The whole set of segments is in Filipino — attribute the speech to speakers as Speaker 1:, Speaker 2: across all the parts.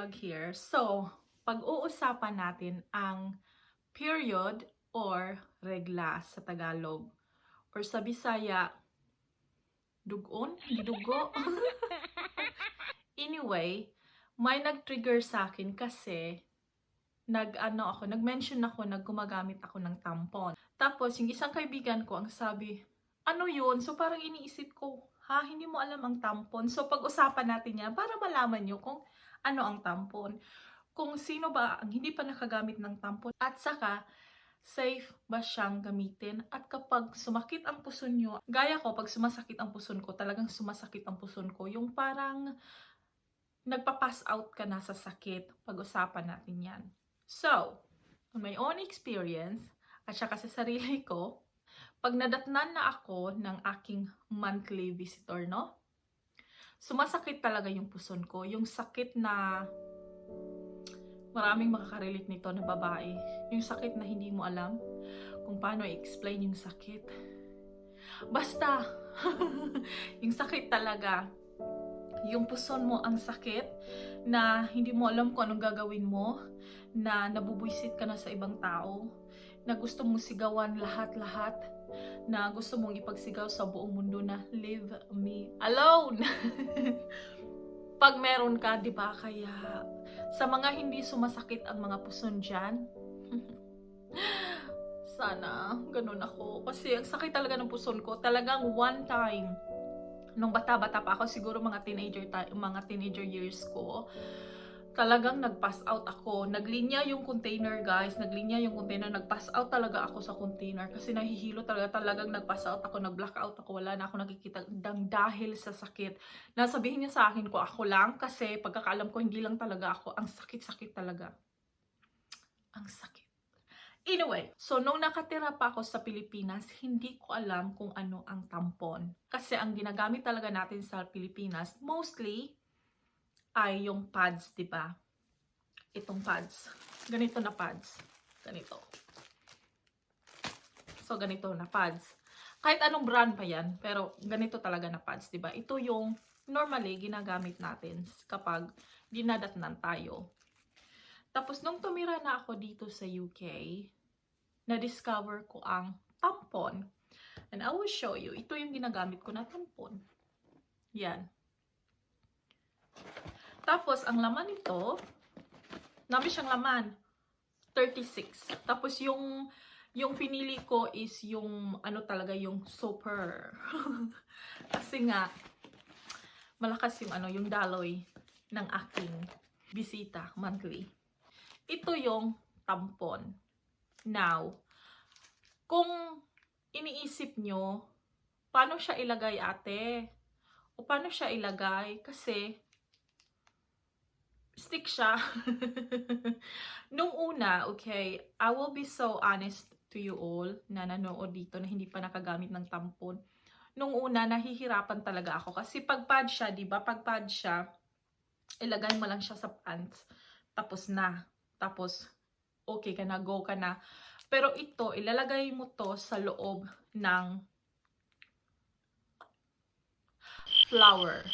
Speaker 1: vlog here. So, pag-uusapan natin ang period or regla sa Tagalog. Or sa Bisaya, dugon? Hindi dugo? Anyway, may nag-trigger sa akin kasi nag-mention ako na gumagamit ako ng tampon. Tapos, yung isang kaibigan ko ang sabi, ano yun? So, parang iniisip ko, hindi mo alam ang tampon. So, pag-usapan natin yan para malaman nyo kung ano ang tampon. Kung sino ba ang hindi pa nakagamit ng tampon. At saka, safe ba siyang gamitin? At kapag sumakit ang puson nyo, gaya ko, pag sumasakit ang puson ko, talagang sumasakit ang puson ko. Yung parang nagpa-pass out ka na sa sakit. Pag-usapan natin yan. So, on my own experience, at saka sa sarili ko, pag nadatnan na ako ng aking monthly visitor, no? Sumasakit talaga yung puson ko. Yung sakit na maraming makaka-relate nito na babae. Yung sakit na hindi mo alam kung paano i-explain yung sakit. Basta, yung sakit talaga. Yung puson mo ang sakit na hindi mo alam kung anong gagawin mo, na nabubwisit ka na sa ibang tao, na gusto mong sigawan lahat-lahat, na gusto mong ipagsigaw sa buong mundo na leave me alone. Pag meron ka, di ba? Kaya sa mga hindi sumasakit ang mga puson dyan, sana ganun ako. Kasi ang sakit talaga ng puson ko. Talagang one time, nung bata-bata pa ako, siguro mga teenager years ko, talagang nag-pass out ako. Naglinya yung container, guys. Naglinya yung container. Nag-pass out talaga ako sa container. Kasi nahihilo talaga. Talagang nag-pass out ako. Nag-blackout ako. Wala na ako nakikita. Dahil sa sakit. Nasabihin niya sa akin ko ako lang. Kasi pagkakaalam ko, hindi lang talaga ako. Ang sakit-sakit talaga. Ang sakit. Anyway, so nung nakatira pa ako sa Pilipinas, hindi ko alam kung ano ang tampon. Kasi ang ginagamit talaga natin sa Pilipinas, mostly, ay yung pads, di ba? Itong pads. Ganito na pads. Ganito. So, ganito na pads. Kahit anong brand pa yan, pero ganito talaga na pads, di ba? Ito yung normally ginagamit natin kapag dinadatnan tayo. Tapos, nung tumira na ako dito sa UK, na-discover ko ang tampon. And I will show you. Ito yung ginagamit ko na tampon. Yan. Tapos, ang laman nito, namin siyang laman, 36. Tapos, yung pinili ko is yung, ano talaga, yung super. Kasi nga, malakas yung, yung daloy ng aking bisita monthly. Ito yung tampon. Now, kung iniisip nyo, paano siya ilagay, ate? O paano siya ilagay? Kasi, stick siya. Nung una, okay, I will be so honest to you all na nanood dito na hindi pa nakagamit ng tampon. Nung una, nahihirapan talaga ako. Kasi pag pad siya, diba? Pag pad siya, ilagay mo lang siya sa pants. Tapos na. Tapos, okay ka na, go ka na. Pero ito, ilalagay mo to sa loob ng flower.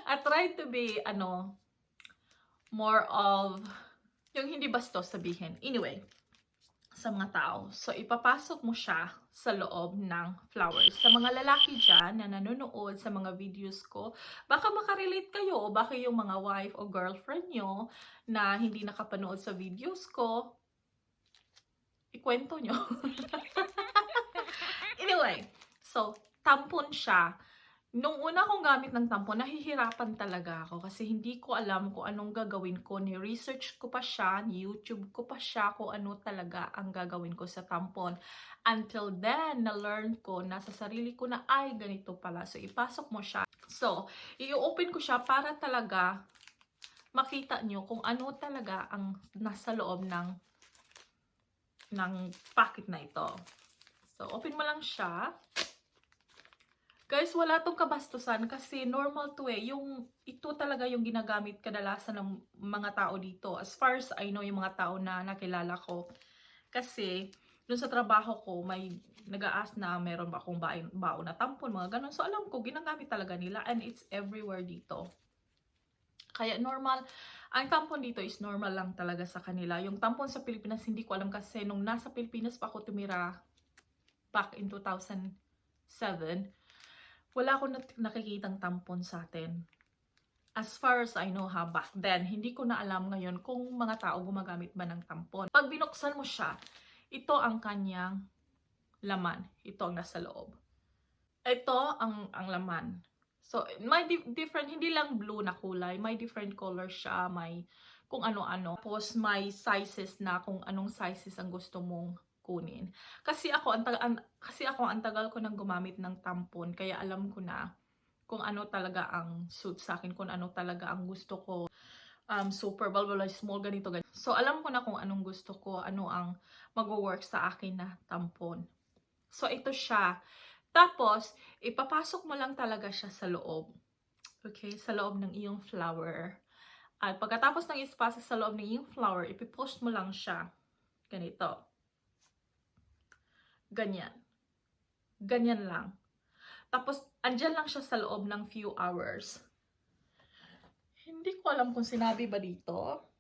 Speaker 1: I try to be, more of, yung hindi bastos sabihin. Anyway, sa mga tao. So, ipapasok mo siya sa loob ng flowers. Sa mga lalaki dyan na nanonood sa mga videos ko, baka makarelate kayo o baka yung mga wife o girlfriend nyo na hindi nakapanood sa videos ko, ikwento nyo. Anyway, so, tampon siya. Nung una kong gamit ng tampon, nahihirapan talaga ako kasi hindi ko alam kung anong gagawin ko. Ni-research ko pa siya, ni-YouTube ko pa siya kung ano talaga ang gagawin ko sa tampon. Until then, na-learn ko na sa sarili ko na ay ganito pala. So, ipasok mo siya. So, i-open ko siya para talaga makita nyo kung ano talaga ang nasa loob ng packet na ito. So, open mo lang siya. Guys, wala tong kabastusan kasi normal to eh. Ito talaga yung ginagamit kadalasan ng mga tao dito. As far as I know, yung mga tao na nakilala ko. Kasi, dun sa trabaho ko, may nag-a-ask na meron ba akong baon na tampon, mga ganun. So, alam ko, ginagamit talaga nila and it's everywhere dito. Kaya normal, ang tampon dito is normal lang talaga sa kanila. Yung tampon sa Pilipinas, hindi ko alam kasi nung nasa Pilipinas pa ako tumira back in 2007, wala akong nakikitang tampon sa atin. As far as I know ha, back then, hindi ko na alam ngayon kung mga tao gumagamit ba ng tampon. Pag binuksan mo siya, ito ang kanyang laman. Ito ang nasa loob. Ito ang laman. So, may different, hindi lang blue na kulay, may different color siya, may kung ano-ano. Tapos may sizes na kung anong sizes ang gusto mong kunin. Kasi ako ang tagal ko nang gumamit ng tampon, kaya alam ko na kung ano talaga ang suit sa akin, kung ano talaga ang gusto ko. Super, blah, small, ganito, ganito. So, alam ko na kung anong gusto ko, ano ang mag-work sa akin na tampon. So, ito siya. Tapos, ipapasok mo lang talaga siya sa loob. Okay? Sa loob ng iyong flower. At pagkatapos ng ipasok sa loob ng iyong flower, ipipost mo lang siya. Ganito. Ganyan. Ganyan lang. Tapos, andyan lang siya sa loob ng few hours. Hindi ko alam kung sinabi ba dito.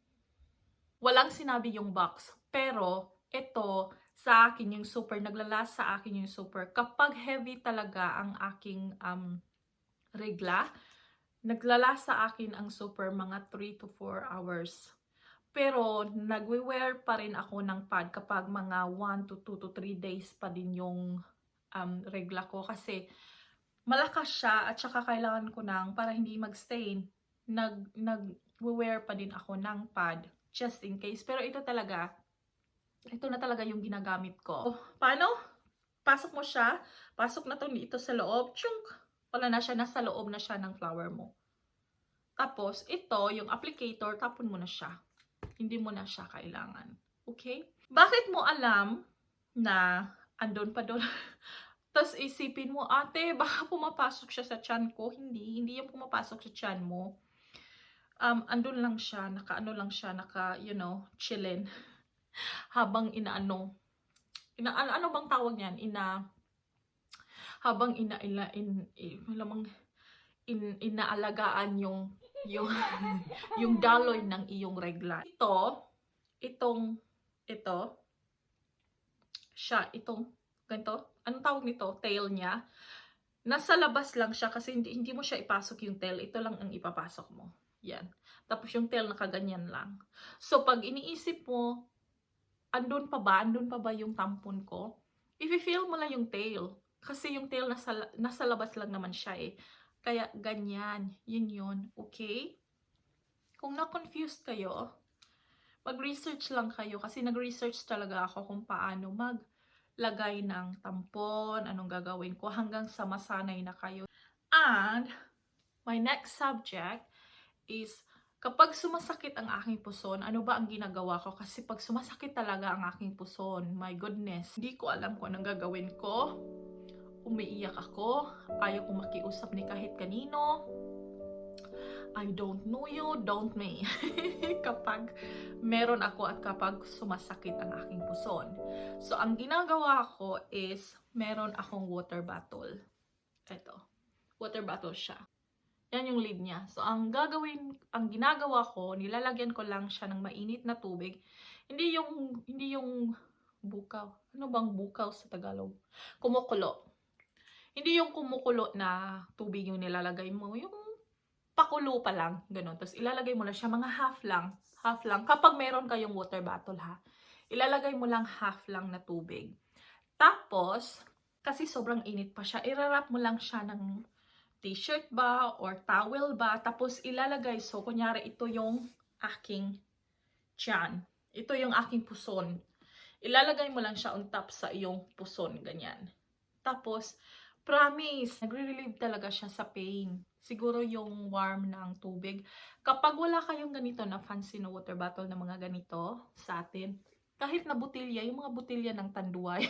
Speaker 1: Walang sinabi yung box. Pero, ito, sa akin yung super, naglalas sa akin yung super. Kapag heavy talaga ang aking regla, naglalas sa akin ang super mga 3 to 4 hours. Pero, nagwe-wear pa rin ako ng pad kapag mga 1 to 2 to 3 days pa din yung regla ko. Kasi, malakas siya at saka kailangan ko nang, para hindi mag-stain, nag-wear pa din ako ng pad just in case. Pero ito na talaga yung ginagamit ko. Paano? Pasok mo siya, pasok na to dito sa loob, chunk, wala na siya, nasa loob na siya ng flower mo. Tapos, ito, yung applicator, tapon mo na siya. Hindi mo na siya kailangan. Okay? Bakit mo alam na andun pa doon? Tapos isipin mo, ate, baka pumapasok siya sa tiyan ko. Hindi yung pumapasok sa tiyan mo. Andun lang siya, naka-ano lang siya, chillin. Habang ano bang tawag niyan? Habang inaalagaan yung yung daloy ng iyong regla. Itong ganito. Anong tawag nito? Tail niya. Nasa labas lang siya kasi hindi mo siya ipasok yung tail. Ito lang ang ipapasok mo. Yan. Tapos yung tail nakaganyan lang. So, pag iniisip mo, andun pa ba yung tampon ko? I-feel mo lang yung tail. Kasi yung tail nasa labas lang naman siya eh. Kaya ganyan. Yun. Okay? Kung na-confused kayo, mag-research lang kayo. Kasi nag-research talaga ako kung paano maglagay ng tampon, anong gagawin ko, hanggang sa masanay na kayo. And, my next subject is, kapag sumasakit ang aking puson, ano ba ang ginagawa ko? Kasi pag sumasakit talaga ang aking puson, my goodness, hindi ko alam kung anong gagawin ko. Umiiyak ako, ayaw kong makiusap ni kahit kanino. I don't know you, don't me. Kapag meron ako at kapag sumasakit ang aking puson. So, ang ginagawa ko is, meron akong water bottle. Ito, water bottle siya. Yan yung lid niya. So, ang ginagawa ko, nilalagyan ko lang siya ng mainit na tubig. Hindi yung bukaw. Ano bang bukaw sa Tagalog? Kumukulo. Hindi yung kumukulo na tubig yung nilalagay mo. Yung pakulo pa lang. Ganun. Tapos, ilalagay mo lang siya mga half lang. Half lang. Kapag meron kayong water bottle ha. Ilalagay mo lang half lang na tubig. Tapos, kasi sobrang init pa siya, irarap mo lang siya ng t-shirt ba or towel ba, tapos ilalagay, so kunyari ito yung aking tiyan, ito yung aking puson, ilalagay mo lang siya on top sa iyong puson, ganyan. Tapos, promise, nagre-relieve talaga siya sa pain. Siguro yung warm ng tubig. Kapag wala kayong ganito na fancy na water bottle na mga ganito sa atin, kahit na butilya, yung mga butilya ng tanduay,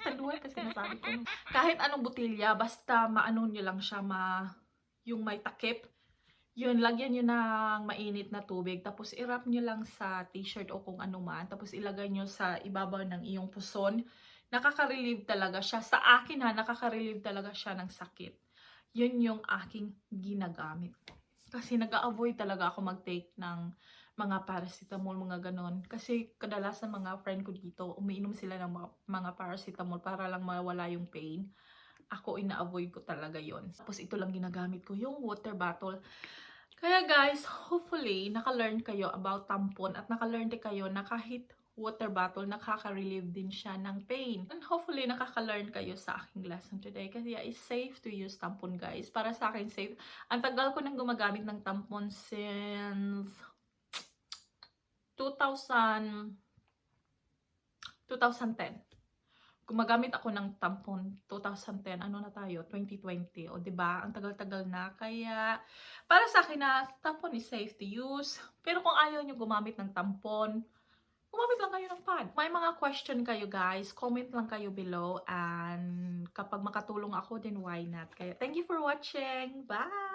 Speaker 1: tanduay kasi nasabi ko. Kahit anong butilya, basta maano nyo lang siya, yung may takip. Yun, lagyan nyo ng mainit na tubig. Tapos, i-wrap nyo lang sa t-shirt o kung ano man. Tapos, ilagay nyo sa ibabaw ng iyong puson. Nakaka-relieve talaga siya. Sa akin ha, nakaka-relieve talaga siya ng sakit. Yun yung aking ginagamit. Kasi nag-a-avoid talaga ako mag-take ng mga paracetamol, mga gano'n. Kasi kadalasan mga friend ko dito, umiinom sila ng mga paracetamol para lang mawala yung pain. Ako, ina-avoid ko talaga yon. Tapos ito lang ginagamit ko, yung water bottle. Kaya guys, hopefully, naka-learn kayo about tampon at naka-learn din kayo na kahit water bottle, nakaka-relieve din siya ng pain. And hopefully, nakaka-learn kayo sa aking lesson today. Kasi it's safe to use tampon, guys. Para sa akin, safe. Ang tagal ko nang gumagamit ng tampon since 2000, 2010. Gumagamit ako ng tampon 2010, ano na tayo, 2020. O 'di ba? Ang tagal-tagal na. Kaya para sa akin na tampon is safe to use. Pero kung ayaw niyo gumamit ng tampon, gumamit lang kayo ng pad. May mga question kayo guys, comment lang kayo below and kapag makatulong ako, then why not? Kaya thank you for watching. Bye!